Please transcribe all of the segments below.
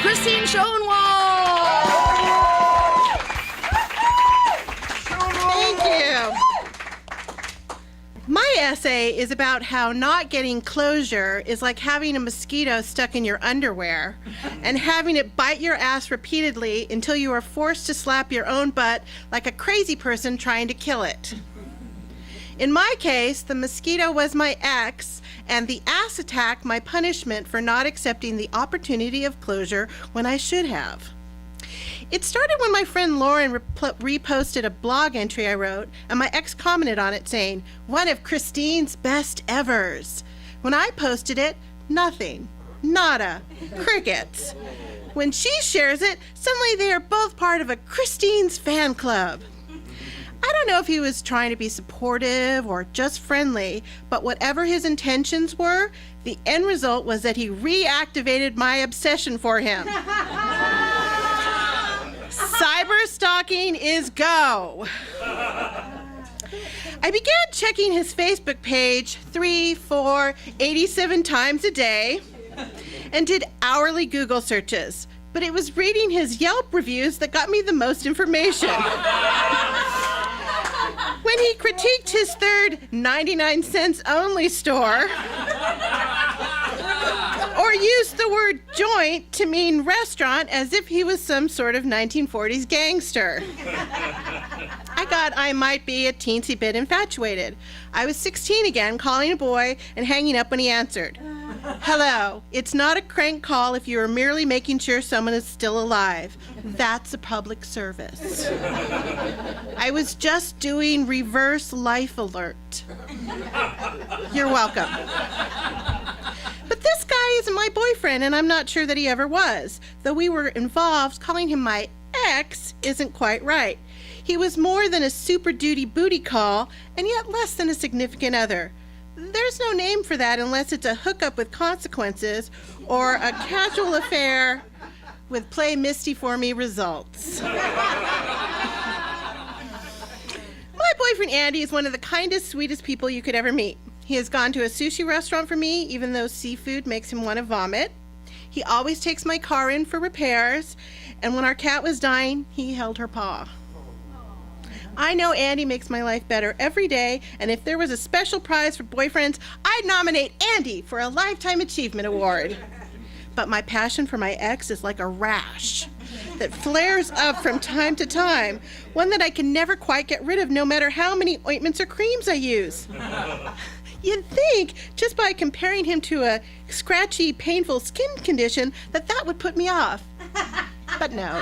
Christine Schoenwald. Thank you. My essay is about how not getting closure is like having a mosquito stuck in your underwear and having it bite your ass repeatedly until you are forced to slap your own butt like a crazy person trying to kill it. In my case, the mosquito was my ex, and the ass attack my punishment for not accepting the opportunity of closure when I should have. It started when my friend Lauren reposted a blog entry I wrote, and my ex commented on it saying, "One of Christine's best evers." When I posted it, nothing. Nada. Crickets. When she shares it, suddenly they are both part of a Christine's fan club. I don't know if he was trying to be supportive or just friendly, but whatever his intentions were, the end result was that he reactivated my obsession for him. Cyber stalking is go. I began checking his Facebook page 3, 4, 87 times a day and did hourly Google searches, but it was reading his Yelp reviews that got me the most information. When he critiqued his third 99 cents only store, or used the word joint to mean restaurant as if he was some sort of 1940s gangster. I thought I might be a teensy bit infatuated. I was 16 again, calling a boy and hanging up when he answered. Hello, it's not a crank call if you are merely making sure someone is still alive. That's a public service. I was just doing reverse life alert. You're welcome. But this guy isn't my boyfriend, and I'm not sure that he ever was. Though we were involved, calling him my ex isn't quite right. He was more than a super duty booty call, and yet less than a significant other. There's no name for that unless it's a hookup with consequences or a casual affair with play misty for me results. My boyfriend Andy is one of the kindest, sweetest people you could ever meet. He has gone to a sushi restaurant for me, even though seafood makes him want to vomit. He always takes my car in for repairs, and when our cat was dying, he held her paw. I know Andy makes my life better every day, and if there was a special prize for boyfriends, I'd nominate Andy for a Lifetime Achievement Award. But my passion for my ex is like a rash that flares up from time to time, one that I can never quite get rid of no matter how many ointments or creams I use. You'd think, just by comparing him to a scratchy, painful skin condition, that would put me off. But no.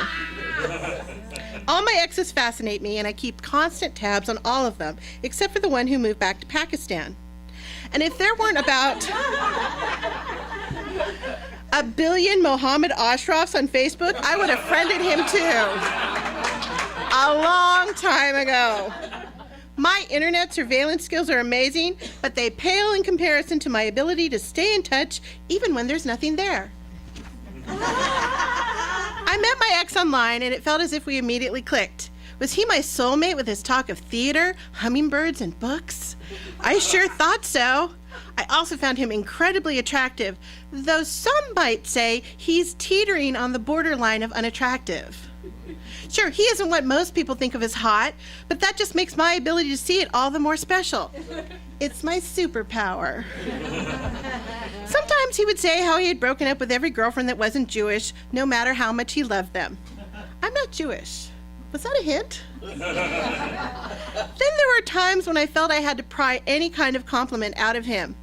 All my exes fascinate me, and I keep constant tabs on all of them, except for the one who moved back to Pakistan. And if there weren't about 1 billion Mohammed Ashrafs on Facebook, I would have friended him too. A long time ago. My internet surveillance skills are amazing, but they pale in comparison to my ability to stay in touch even when there's nothing there. I met my ex online, and it felt as if we immediately clicked. Was he my soulmate with his talk of theater, hummingbirds, and books? I sure thought so. I also found him incredibly attractive, though some might say he's teetering on the borderline of unattractive. Sure, he isn't what most people think of as hot, but that just makes my ability to see it all the more special. It's my superpower. Sometimes he would say how he had broken up with every girlfriend that wasn't Jewish, no matter how much he loved them. I'm not Jewish. Was that a hint? Then there were times when I felt I had to pry any kind of compliment out of him.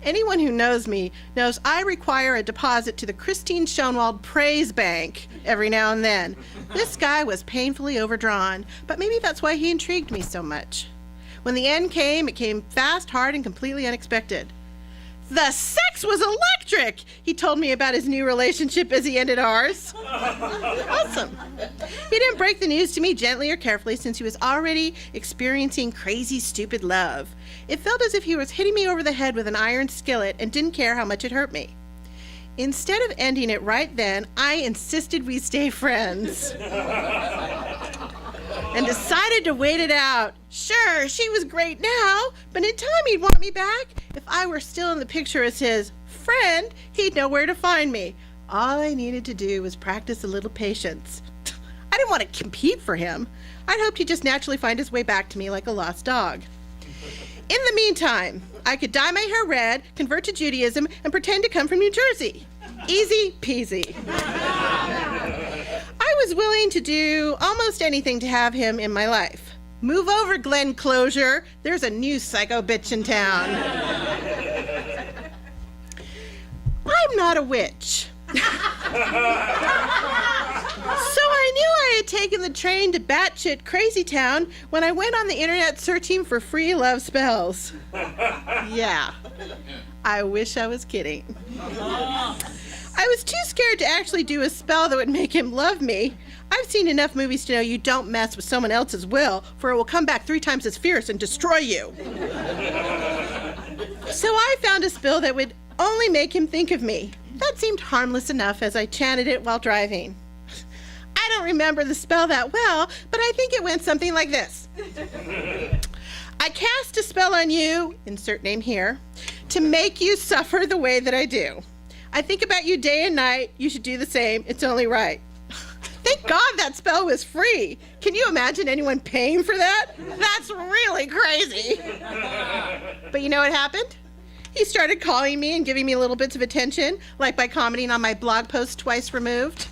Anyone who knows me knows I require a deposit to the Christine Schoenwald Praise Bank every now and then. This guy was painfully overdrawn, but maybe that's why he intrigued me so much. When the end came, it came fast, hard, and completely unexpected. The sex was electric, he told me about his new relationship as he ended ours. Awesome. He didn't break the news to me gently or carefully since he was already experiencing crazy, stupid love. It felt as if he was hitting me over the head with an iron skillet and didn't care how much it hurt me. Instead of ending it right then, I insisted we stay friends. And decided to wait it out. Sure, she was great now, but in time he'd want me back. If I were still in the picture as his friend, he'd know where to find me. All I needed to do was practice a little patience. I didn't want to compete for him. I'd hoped he'd just naturally find his way back to me like a lost dog. In the meantime, I could dye my hair red, convert to Judaism, and pretend to come from New Jersey. Easy peasy. I was willing to do almost anything to have him in my life. Move over, Glenn Closure. There's a new psycho bitch in town. I'm not a witch. So I knew I had taken the train to batshit crazy town when I went on the internet searching for free love spells. Yeah, I wish I was kidding. I was too scared to actually do a spell that would make him love me. I've seen enough movies to know you don't mess with someone else's will, for it will come back 3 times as fierce and destroy you. So I found a spell that would only make him think of me. That seemed harmless enough as I chanted it while driving. I don't remember the spell that well, but I think it went something like this. I cast a spell on you, insert name here, to make you suffer the way that I do. I think about you day and night. You should do the same. It's only right. Thank God that spell was free. Can you imagine anyone paying for that? That's really crazy. But you know what happened? He started calling me and giving me little bits of attention, like by commenting on my blog post twice removed.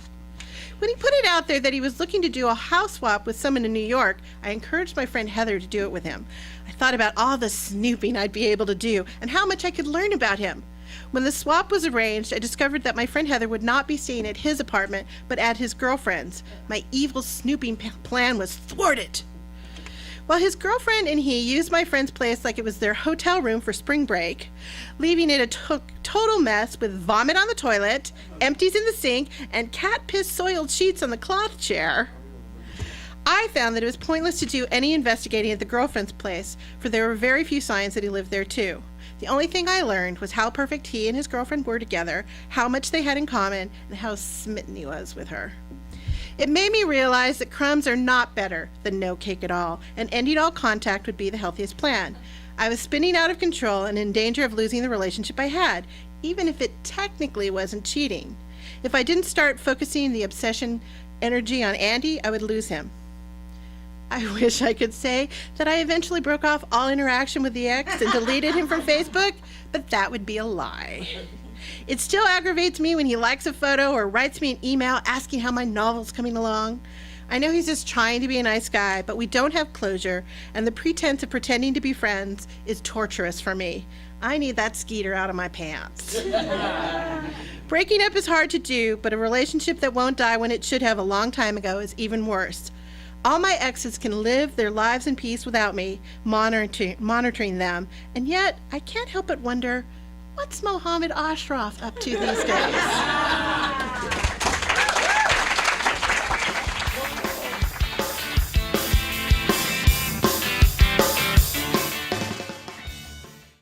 When he put it out there that he was looking to do a house swap with someone in New York, I encouraged my friend Heather to do it with him. I thought about all the snooping I'd be able to do and how much I could learn about him. When the swap was arranged, I discovered that my friend Heather would not be staying at his apartment, but at his girlfriend's. My evil snooping plan was thwarted. While his girlfriend and he used my friend's place like it was their hotel room for spring break, leaving it a total mess with vomit on the toilet, empties in the sink, and cat piss soiled sheets on the cloth chair, I found that it was pointless to do any investigating at the girlfriend's place, for there were very few signs that he lived there too. The only thing I learned was how perfect he and his girlfriend were together, how much they had in common, and how smitten he was with her. It made me realize that crumbs are not better than no cake at all, and ending all contact would be the healthiest plan. I was spinning out of control and in danger of losing the relationship I had, even if it technically wasn't cheating. If I didn't start focusing the obsession energy on Andy, I would lose him. I wish I could say that I eventually broke off all interaction with the ex and deleted him from Facebook, but that would be a lie. It still aggravates me when he likes a photo or writes me an email asking how my novel's coming along. I know he's just trying to be a nice guy, but we don't have closure, and the pretense of pretending to be friends is torturous for me. I need that skeeter out of my pants. Breaking up is hard to do, but a relationship that won't die when it should have a long time ago is even worse. All my exes can live their lives in peace without me monitoring them, and yet I can't help but wonder, what's Mohammed Ashraf up to these days?